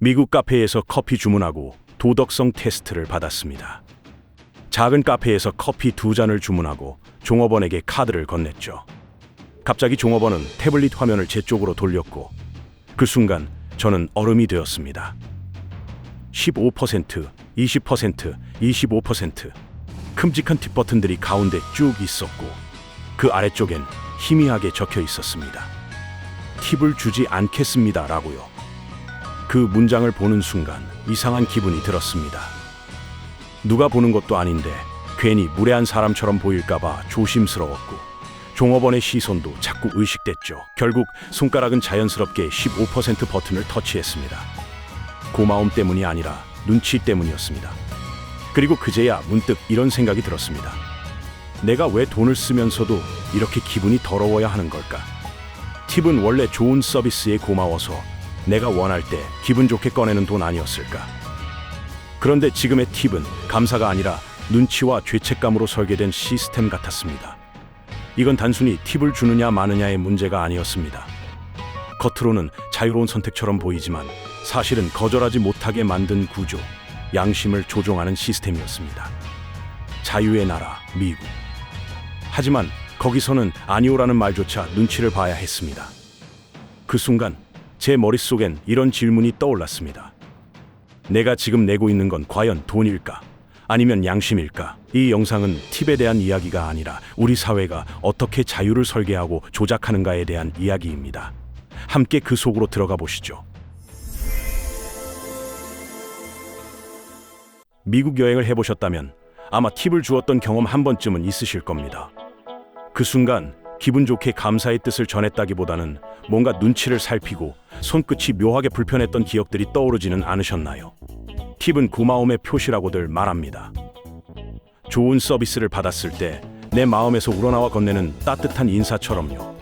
미국 카페에서 커피 주문하고 도덕성 테스트를 받았습니다. 작은 카페에서 커피 2잔을 주문하고 종업원에게 카드를 건넸죠. 갑자기 종업원은 태블릿 화면을 제 쪽으로 돌렸고 그 순간 저는 얼음이 되었습니다. 15%, 20%, 25%. 큼직한 팁 버튼들이 가운데 쭉 있었고 그 아래쪽엔 희미하게 적혀 있었습니다. 팁을 주지 않겠습니다 라고요. 그 문장을 보는 순간 이상한 기분이 들었습니다. 누가 보는 것도 아닌데 괜히 무례한 사람처럼 보일까봐 조심스러웠고 종업원의 시선도 자꾸 의식됐죠. 결국 손가락은 자연스럽게 15% 버튼을 터치했습니다. 고마움 때문이 아니라 눈치 때문이었습니다. 그리고 그제야 문득 이런 생각이 들었습니다. 내가 왜 돈을 쓰면서도 이렇게 기분이 더러워야 하는 걸까? 팁은 원래 좋은 서비스에 고마워서 내가 원할 때 기분 좋게 꺼내는 돈 아니었을까? 그런데 지금의 팁은 감사가 아니라 눈치와 죄책감으로 설계된 시스템 같았습니다. 이건 단순히 팁을 주느냐 마느냐의 문제가 아니었습니다. 겉으로는 자유로운 선택처럼 보이지만 사실은 거절하지 못하게 만든 구조, 양심을 조종하는 시스템이었습니다. 자유의 나라, 미국. 하지만 거기서는 아니오라는 말조차 눈치를 봐야 했습니다. 그 순간 제 머릿속엔 이런 질문이 떠올랐습니다. 내가 지금 내고 있는 건 과연 돈일까? 아니면 양심일까? 이 영상은 팁에 대한 이야기가 아니라 우리 사회가 어떻게 자유를 설계하고 조작하는가에 대한 이야기입니다. 함께 그 속으로 들어가 보시죠. 미국 여행을 해보셨다면 아마 팁을 주었던 경험 한 번쯤은 있으실 겁니다. 그 순간 기분 좋게 감사의 뜻을 전했다기보다는 뭔가 눈치를 살피고 손끝이 묘하게 불편했던 기억들이 떠오르지는 않으셨나요? 팁은 고마움의 표시라고들 말합니다. 좋은 서비스를 받았을 때 내 마음에서 우러나와 건네는 따뜻한 인사처럼요.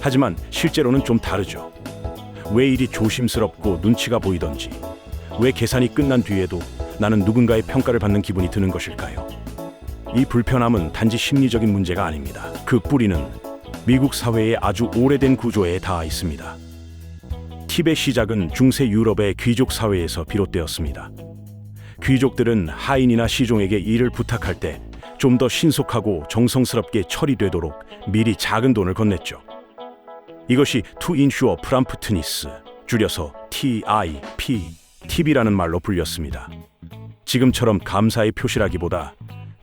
하지만 실제로는 좀 다르죠. 왜 이리 조심스럽고 눈치가 보이던지, 왜 계산이 끝난 뒤에도 나는 누군가의 평가를 받는 기분이 드는 것일까요? 이 불편함은 단지 심리적인 문제가 아닙니다. 그 뿌리는 미국 사회의 아주 오래된 구조에 닿아 있습니다. 팁의 시작은 중세 유럽의 귀족 사회에서 비롯되었습니다. 귀족들은 하인이나 시종에게 일을 부탁할 때 좀 더 신속하고 정성스럽게 처리되도록 미리 작은 돈을 건넸죠. 이것이 to ensure promptness, 줄여서 TIP, 팁이라는 말로 불렸습니다. 지금처럼 감사의 표시라기보다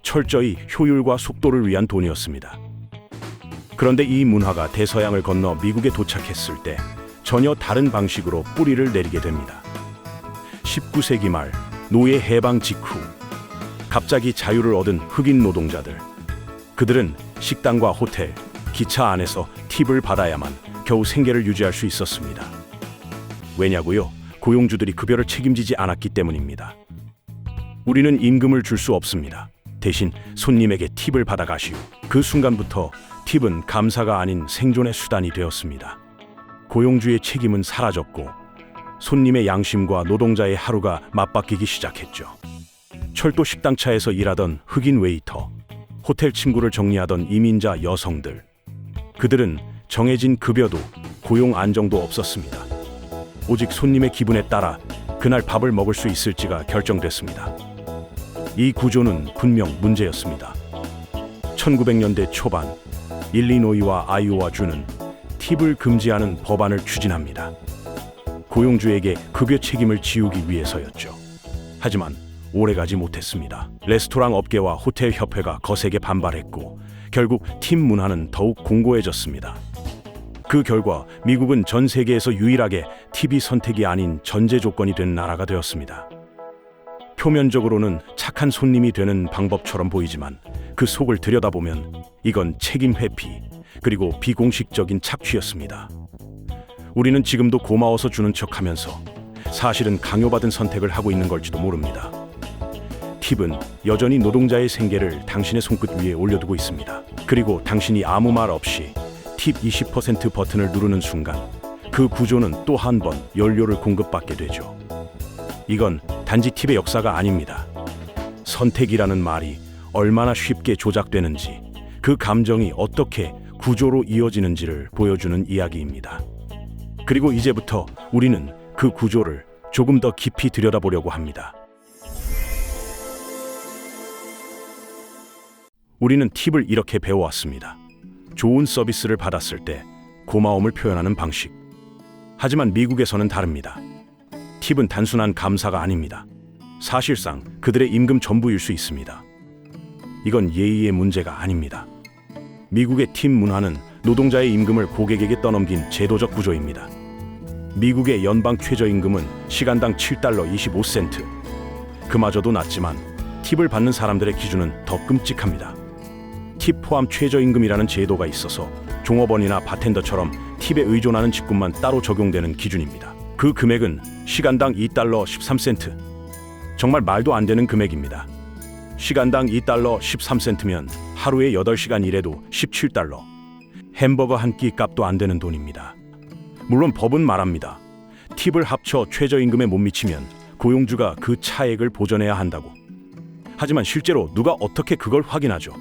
철저히 효율과 속도를 위한 돈이었습니다. 그런데 이 문화가 대서양을 건너 미국에 도착했을 때 전혀 다른 방식으로 뿌리를 내리게 됩니다. 19세기 말 노예 해방 직후 갑자기 자유를 얻은 흑인 노동자들. 그들은 식당과 호텔, 기차 안에서 팁을 받아야만 겨우 생계를 유지할 수 있었습니다. 왜냐고요? 고용주들이 급여를 책임지지 않았기 때문입니다. 우리는 임금을 줄 수 없습니다. 대신 손님에게 팁을 받아가시오. 그 순간부터 팁은 감사가 아닌 생존의 수단이 되었습니다. 고용주의 책임은 사라졌고 손님의 양심과 노동자의 하루가 맞바뀌기 시작했죠. 철도 식당차에서 일하던 흑인 웨이터, 호텔 침구를 정리하던 이민자 여성들. 그들은 정해진 급여도 고용 안정도 없었습니다. 오직 손님의 기분에 따라 그날 밥을 먹을 수 있을지가 결정됐습니다. 이 구조는 분명 문제였습니다. 1900년대 초반 일리노이와 아이오와 주는 팁을 금지하는 법안을 추진합니다. 고용주에게 급여 책임을 지우기 위해서였죠. 하지만 오래가지 못했습니다. 레스토랑 업계와 호텔 협회가 거세게 반발했고 결국 팁 문화는 더욱 공고해졌습니다. 그 결과 미국은 전 세계에서 유일하게 팁이 선택이 아닌 전제 조건이 된 나라가 되었습니다. 표면적으로는 착한 손님이 되는 방법처럼 보이지만 그 속을 들여다보면 이건 책임 회피 그리고 비공식적인 착취였습니다. 우리는 지금도 고마워서 주는 척하면서 사실은 강요받은 선택을 하고 있는 걸지도 모릅니다. 팁은 여전히 노동자의 생계를 당신의 손끝 위에 올려두고 있습니다. 그리고 당신이 아무 말 없이 팁 20% 버튼을 누르는 순간 그 구조는 또 한 번 연료를 공급받게 되죠. 이건 단지 팁의 역사가 아닙니다. 선택이라는 말이 얼마나 쉽게 조작되는지, 그 감정이 어떻게 구조로 이어지는지를 보여주는 이야기입니다. 그리고 이제부터 우리는 그 구조를 조금 더 깊이 들여다보려고 합니다. 우리는 팁을 이렇게 배워왔습니다. 좋은 서비스를 받았을 때 고마움을 표현하는 방식. 하지만 미국에서는 다릅니다. 팁은 단순한 감사가 아닙니다. 사실상 그들의 임금 전부일 수 있습니다. 이건 예의의 문제가 아닙니다. 미국의 팁 문화는 노동자의 임금을 고객에게 떠넘긴 제도적 구조입니다. 미국의 연방 최저임금은 시간당 $7.25. 그마저도 낮지만 팁을 받는 사람들의 기준은 더 끔찍합니다. 팁 포함 최저임금이라는 제도가 있어서 종업원이나 바텐더처럼 팁에 의존하는 직군만 따로 적용되는 기준입니다. 그 금액은 시간당 $2.13. 정말 말도 안 되는 금액입니다. 시간당 $2.13면 하루에 8시간 일해도 $17. 햄버거 한 끼 값도 안 되는 돈입니다. 물론 법은 말합니다. 팁을 합쳐 최저임금에 못 미치면 고용주가 그 차액을 보전해야 한다고. 하지만 실제로 누가 어떻게 그걸 확인하죠?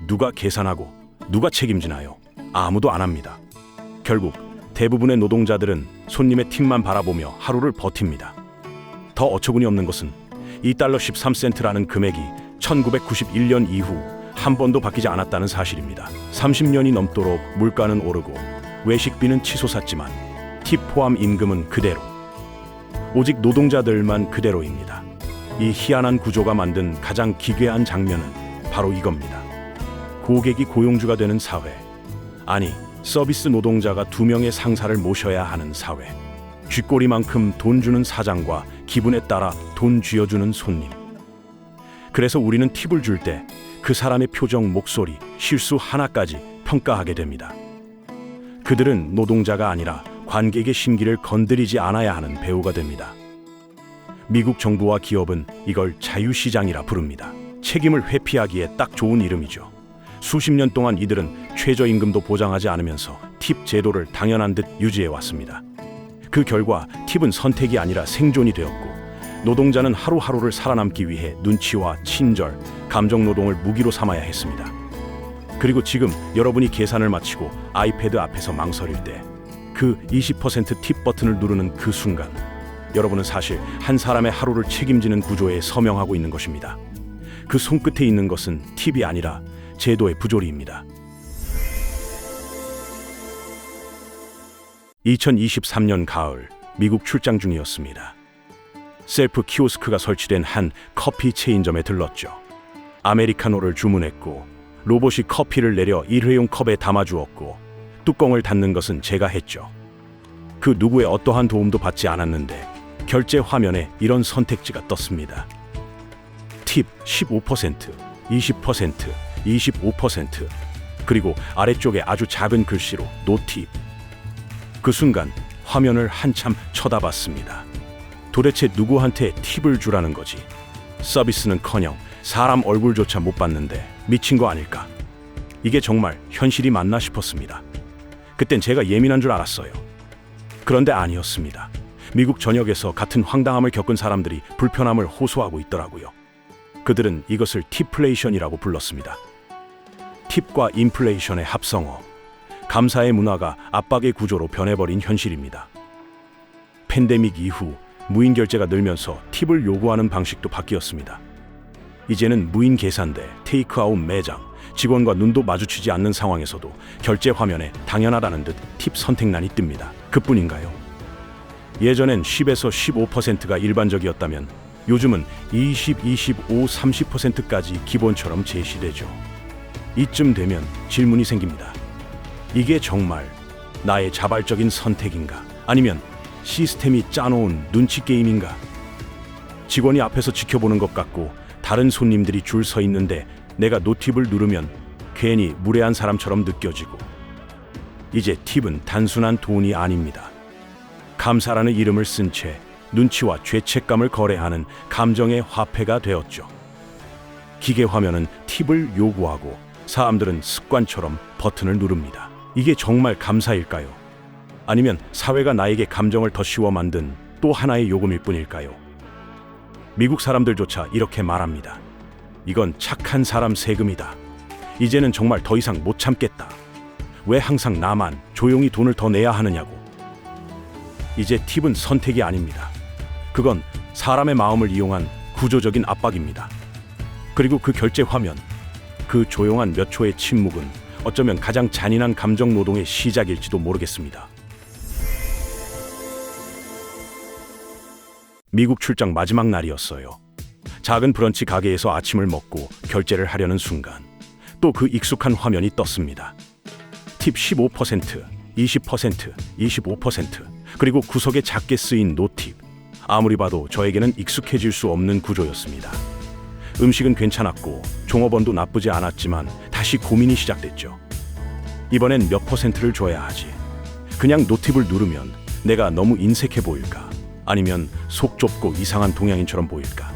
누가 계산하고 누가 책임지나요? 아무도 안 합니다. 결국 대부분의 노동자들은 손님의 팁만 바라보며 하루를 버팁니다. 더 어처구니 없는 것은 $2.13라는 금액이 1991년 이후 한 번도 바뀌지 않았다는 사실입니다. 30년이 넘도록 물가는 오르고 외식비는 치솟았지만 팁 포함 임금은 그대로. 오직 노동자들만 그대로입니다. 이 희한한 구조가 만든 가장 기괴한 장면은 바로 이겁니다. 고객이 고용주가 되는 사회. 아니, 서비스 노동자가 2명의 상사를 모셔야 하는 사회. 쥐꼬리만큼 돈 주는 사장과 기분에 따라 돈 쥐어주는 손님. 그래서 우리는 팁을 줄 때 그 사람의 표정, 목소리, 실수 하나까지 평가하게 됩니다. 그들은 노동자가 아니라 관객의 심기를 건드리지 않아야 하는 배우가 됩니다. 미국 정부와 기업은 이걸 자유시장이라 부릅니다. 책임을 회피하기에 딱 좋은 이름이죠. 수십 년 동안 이들은 최저임금도 보장하지 않으면서 팁 제도를 당연한 듯 유지해왔습니다. 그 결과 팁은 선택이 아니라 생존이 되었고, 노동자는 하루하루를 살아남기 위해 눈치와 친절, 감정노동을 무기로 삼아야 했습니다. 그리고 지금 여러분이 계산을 마치고 아이패드 앞에서 망설일 때 그 20% 팁 버튼을 누르는 그 순간, 여러분은 사실 한 사람의 하루를 책임지는 구조에 서명하고 있는 것입니다. 그 손끝에 있는 것은 팁이 아니라 제도의 부조리입니다. 2023년 가을, 미국 출장 중이었습니다. 셀프 키오스크가 설치된 한 커피 체인점에 들렀죠. 아메리카노를 주문했고 로봇이 커피를 내려 일회용 컵에 담아주었고 뚜껑을 닫는 것은 제가 했죠. 그 누구의 어떠한 도움도 받지 않았는데 결제 화면에 이런 선택지가 떴습니다. 팁 15%, 20%, 25%, 그리고 아래쪽에 아주 작은 글씨로 노팁. 그 순간 화면을 한참 쳐다봤습니다. 도대체 누구한테 팁을 주라는 거지? 서비스는커녕 사람 얼굴조차 못 봤는데 미친 거 아닐까? 이게 정말 현실이 맞나 싶었습니다. 그땐 제가 예민한 줄 알았어요. 그런데 아니었습니다. 미국 전역에서 같은 황당함을 겪은 사람들이 불편함을 호소하고 있더라고요. 그들은 이것을 팁플레이션이라고 불렀습니다. 팁과 인플레이션의 합성어. 감사의 문화가 압박의 구조로 변해버린 현실입니다. 팬데믹 이후 무인 결제가 늘면서 팁을 요구하는 방식도 바뀌었습니다. 이제는 무인 계산대, 테이크아웃 매장, 직원과 눈도 마주치지 않는 상황에서도 결제 화면에 당연하다는 듯 팁 선택란이 뜹니다. 그뿐인가요? 예전엔 10에서 15%가 일반적이었다면 요즘은 20, 25, 30%까지 기본처럼 제시되죠. 이쯤 되면 질문이 생깁니다. 이게 정말 나의 자발적인 선택인가? 아니면 시스템이 짜놓은 눈치 게임인가? 직원이 앞에서 지켜보는 것 같고 다른 손님들이 줄 서 있는데 내가 노팁을 누르면 괜히 무례한 사람처럼 느껴지고. 이제 팁은 단순한 돈이 아닙니다. 감사라는 이름을 쓴 채 눈치와 죄책감을 거래하는 감정의 화폐가 되었죠. 기계 화면은 팁을 요구하고 사람들은 습관처럼 버튼을 누릅니다. 이게 정말 감사일까요? 아니면 사회가 나에게 감정을 더 씌워 만든 또 하나의 요금일 뿐일까요? 미국 사람들조차 이렇게 말합니다. 이건 착한 사람 세금이다. 이제는 정말 더 이상 못 참겠다. 왜 항상 나만 조용히 돈을 더 내야 하느냐고. 이제 팁은 선택이 아닙니다. 그건 사람의 마음을 이용한 구조적인 압박입니다. 그리고 그 결제 화면, 그 조용한 몇 초의 침묵은 어쩌면 가장 잔인한 감정 노동의 시작일지도 모르겠습니다. 미국 출장 마지막 날이었어요. 작은 브런치 가게에서 아침을 먹고 결제를 하려는 순간 또 그 익숙한 화면이 떴습니다. 팁 15%, 20%, 25%, 그리고 구석에 작게 쓰인 노팁. 아무리 봐도 저에게는 익숙해질 수 없는 구조였습니다. 음식은 괜찮았고 종업원도 나쁘지 않았지만 다시 고민이 시작됐죠. 이번엔 몇 퍼센트를 줘야 하지? 그냥 노팁을 누르면 내가 너무 인색해 보일까? 아니면 속 좁고 이상한 동양인처럼 보일까?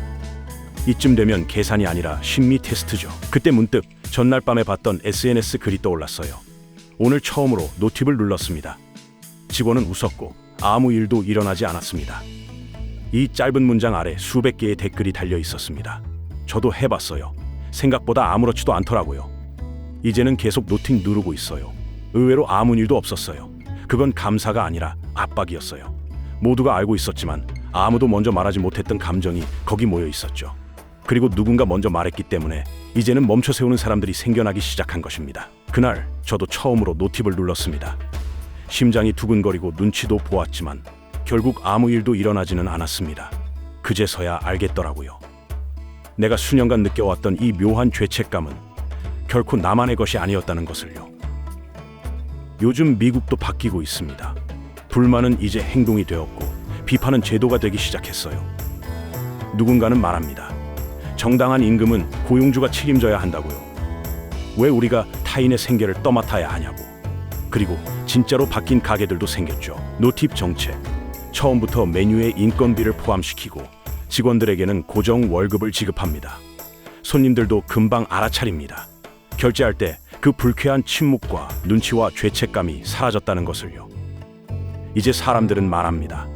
이쯤 되면 계산이 아니라 심리 테스트죠. 그때 문득 전날 밤에 봤던 SNS 글이 떠올랐어요. 오늘 처음으로 노팁을 눌렀습니다. 직원은 웃었고 아무 일도 일어나지 않았습니다. 이 짧은 문장 아래 수백 개의 댓글이 달려 있었습니다. 저도 해봤어요. 생각보다 아무렇지도 않더라고요. 이제는 계속 노팅 누르고 있어요. 의외로 아무 일도 없었어요. 그건 감사가 아니라 압박이었어요. 모두가 알고 있었지만 아무도 먼저 말하지 못했던 감정이 거기 모여 있었죠. 그리고 누군가 먼저 말했기 때문에 이제는 멈춰 세우는 사람들이 생겨나기 시작한 것입니다. 그날 저도 처음으로 노팁을 눌렀습니다. 심장이 두근거리고 눈치도 보았지만 결국 아무 일도 일어나지는 않았습니다. 그제서야 알겠더라고요. 내가 수년간 느껴왔던 이 묘한 죄책감은 결코 나만의 것이 아니었다는 것을요. 요즘 미국도 바뀌고 있습니다. 불만은 이제 행동이 되었고 비판은 제도가 되기 시작했어요. 누군가는 말합니다. 정당한 임금은 고용주가 책임져야 한다고요. 왜 우리가 타인의 생계를 떠맡아야 하냐고. 그리고 진짜로 바뀐 가게들도 생겼죠. 노팁 정책. 처음부터 메뉴에 인건비를 포함시키고 직원들에게는 고정 월급을 지급합니다. 손님들도 금방 알아차립니다. 결제할 때 그 불쾌한 침묵과 눈치와 죄책감이 사라졌다는 것을요. 이제 사람들은 말합니다.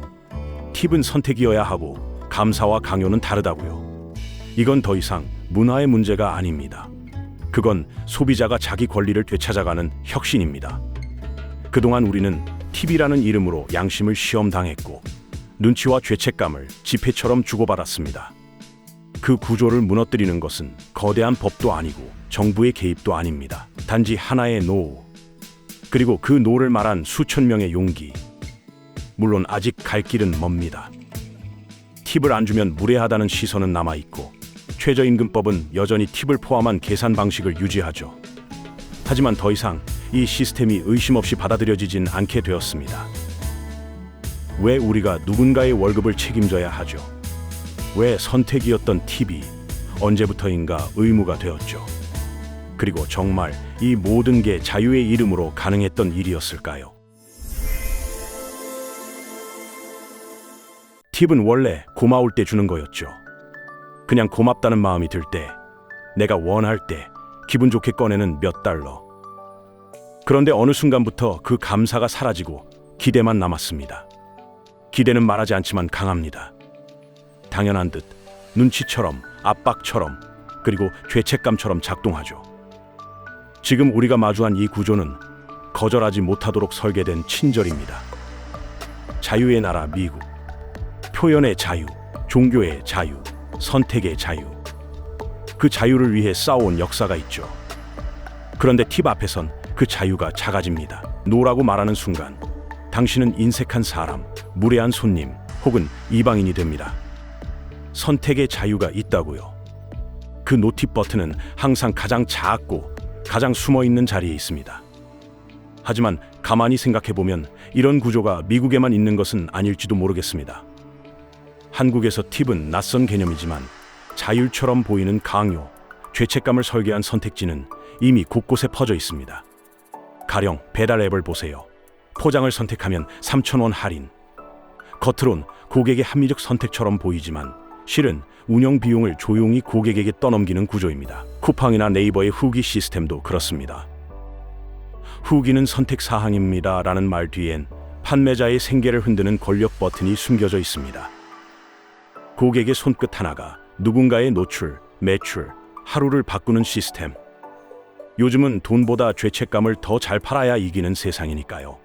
팁은 선택이어야 하고 감사와 강요는 다르다고요. 이건 더 이상 문화의 문제가 아닙니다. 그건 소비자가 자기 권리를 되찾아가는 혁신입니다. 그동안 우리는 팁이라는 이름으로 양심을 시험당했고 눈치와 죄책감을 지폐처럼 주고받았습니다. 그 구조를 무너뜨리는 것은 거대한 법도 아니고 정부의 개입도 아닙니다. 단지 하나의 노, 그리고 그 노를 말한 수천 명의 용기. 물론 아직 갈 길은 멉니다. 팁을 안 주면 무례하다는 시선은 남아있고 최저임금법은 여전히 팁을 포함한 계산 방식을 유지하죠. 하지만 더 이상 이 시스템이 의심 없이 받아들여지진 않게 되었습니다. 왜 우리가 누군가의 월급을 책임져야 하죠? 왜 선택이었던 팁이 언제부터인가 의무가 되었죠? 그리고 정말 이 모든 게 자유의 이름으로 가능했던 일이었을까요? 팁은 원래 고마울 때 주는 거였죠. 그냥 고맙다는 마음이 들 때, 내가 원할 때, 기분 좋게 꺼내는 몇 달러. 그런데 어느 순간부터 그 감사가 사라지고 기대만 남았습니다. 기대는 말하지 않지만 강합니다. 당연한 듯 눈치처럼, 압박처럼, 그리고 죄책감처럼 작동하죠. 지금 우리가 마주한 이 구조는 거절하지 못하도록 설계된 친절입니다. 자유의 나라 미국. 표현의 자유, 종교의 자유, 선택의 자유. 그 자유를 위해 싸워온 역사가 있죠. 그런데 팁 앞에선 그 자유가 작아집니다. 노라고 말하는 순간 당신은 인색한 사람, 무례한 손님, 혹은 이방인이 됩니다. 선택의 자유가 있다고요. 그 노팁 버튼은 항상 가장 작고 가장 숨어있는 자리에 있습니다. 하지만 가만히 생각해보면 이런 구조가 미국에만 있는 것은 아닐지도 모르겠습니다. 한국에서 팁은 낯선 개념이지만 자율처럼 보이는 강요, 죄책감을 설계한 선택지는 이미 곳곳에 퍼져 있습니다. 가령 배달 앱을 보세요. 포장을 선택하면 3,000원 할인. 겉으론 고객의 합리적 선택처럼 보이지만 실은 운영 비용을 조용히 고객에게 떠넘기는 구조입니다. 쿠팡이나 네이버의 후기 시스템도 그렇습니다. 후기는 선택 사항입니다 라는 말 뒤엔 판매자의 생계를 흔드는 권력 버튼이 숨겨져 있습니다. 고객의 손끝 하나가 누군가의 노출, 매출, 하루를 바꾸는 시스템. 요즘은 돈보다 죄책감을 더 잘 팔아야 이기는 세상이니까요.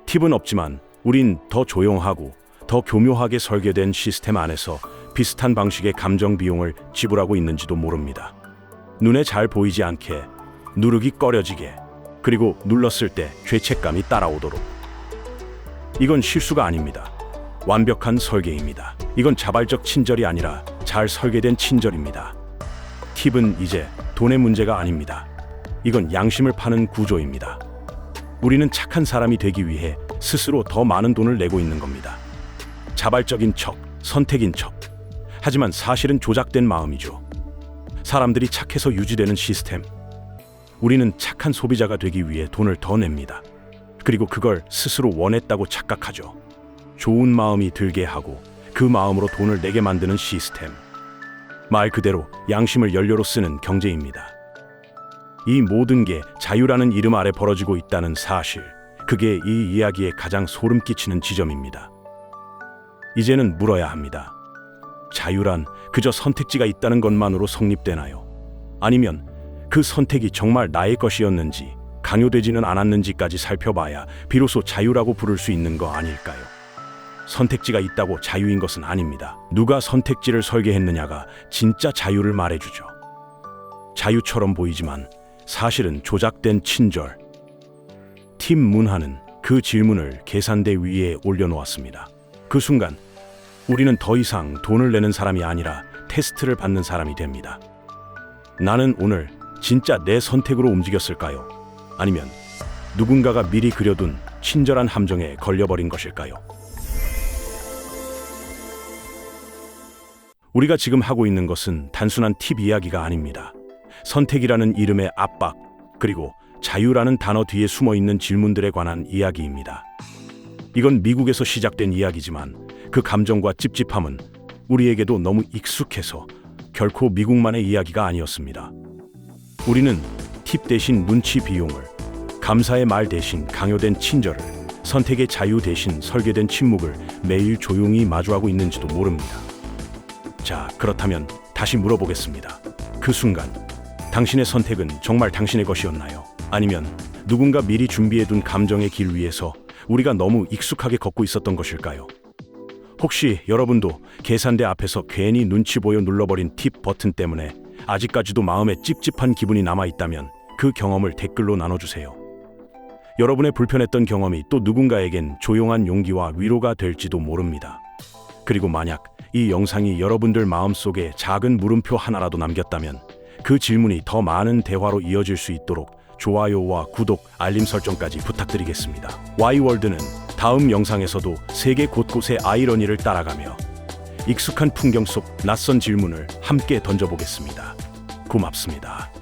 팁은 없지만 우린 더 조용하고 더 교묘하게 설계된 시스템 안에서 비슷한 방식의 감정 비용을 지불하고 있는지도 모릅니다. 눈에 잘 보이지 않게, 누르기 꺼려지게, 그리고 눌렀을 때 죄책감이 따라오도록. 이건 실수가 아닙니다. 완벽한 설계입니다. 이건 자발적 친절이 아니라 잘 설계된 친절입니다. 팁은 이제 돈의 문제가 아닙니다. 이건 양심을 파는 구조입니다. 우리는 착한 사람이 되기 위해 스스로 더 많은 돈을 내고 있는 겁니다. 자발적인 척, 선택인 척. 하지만 사실은 조작된 마음이죠. 사람들이 착해서 유지되는 시스템. 우리는 착한 소비자가 되기 위해 돈을 더 냅니다. 그리고 그걸 스스로 원했다고 착각하죠. 좋은 마음이 들게 하고 그 마음으로 돈을 내게 만드는 시스템. 말 그대로 양심을 연료로 쓰는 경제입니다. 이 모든 게 자유라는 이름 아래 벌어지고 있다는 사실, 그게 이 이야기의 가장 소름 끼치는 지점입니다. 이제는 물어야 합니다. 자유란 그저 선택지가 있다는 것만으로 성립되나요? 아니면 그 선택이 정말 나의 것이었는지, 강요되지는 않았는지까지 살펴봐야 비로소 자유라고 부를 수 있는 거 아닐까요? 선택지가 있다고 자유인 것은 아닙니다. 누가 선택지를 설계했느냐가 진짜 자유를 말해주죠. 자유처럼 보이지만 사실은 조작된 친절. 팀 문하는 그 질문을 계산대 위에 올려놓았습니다. 그 순간 우리는 더 이상 돈을 내는 사람이 아니라 테스트를 받는 사람이 됩니다. 나는 오늘 진짜 내 선택으로 움직였을까요? 아니면 누군가가 미리 그려둔 친절한 함정에 걸려버린 것일까요? 우리가 지금 하고 있는 것은 단순한 팁 이야기가 아닙니다. 선택이라는 이름의 압박, 그리고 자유라는 단어 뒤에 숨어있는 질문들에 관한 이야기입니다. 이건 미국에서 시작된 이야기지만 그 감정과 찝찝함은 우리에게도 너무 익숙해서 결코 미국만의 이야기가 아니었습니다. 우리는 팁 대신 눈치 비용을, 감사의 말 대신 강요된 친절을, 선택의 자유 대신 설계된 침묵을 매일 조용히 마주하고 있는지도 모릅니다. 자, 그렇다면 다시 물어보겠습니다. 그 순간 당신의 선택은 정말 당신의 것이었나요? 아니면 누군가 미리 준비해둔 감정의 길 위에서 우리가 너무 익숙하게 걷고 있었던 것일까요? 혹시 여러분도 계산대 앞에서 괜히 눈치 보여 눌러버린 팁 버튼 때문에 아직까지도 마음에 찝찝한 기분이 남아있다면 그 경험을 댓글로 나눠주세요. 여러분의 불편했던 경험이 또 누군가에겐 조용한 용기와 위로가 될지도 모릅니다. 그리고 만약 이 영상이 여러분들 마음속에 작은 물음표 하나라도 남겼다면 그 질문이 더 많은 대화로 이어질 수 있도록 좋아요와 구독, 알림 설정까지 부탁드리겠습니다. Y월드는 다음 영상에서도 세계 곳곳의 아이러니를 따라가며 익숙한 풍경 속 낯선 질문을 함께 던져보겠습니다. 고맙습니다.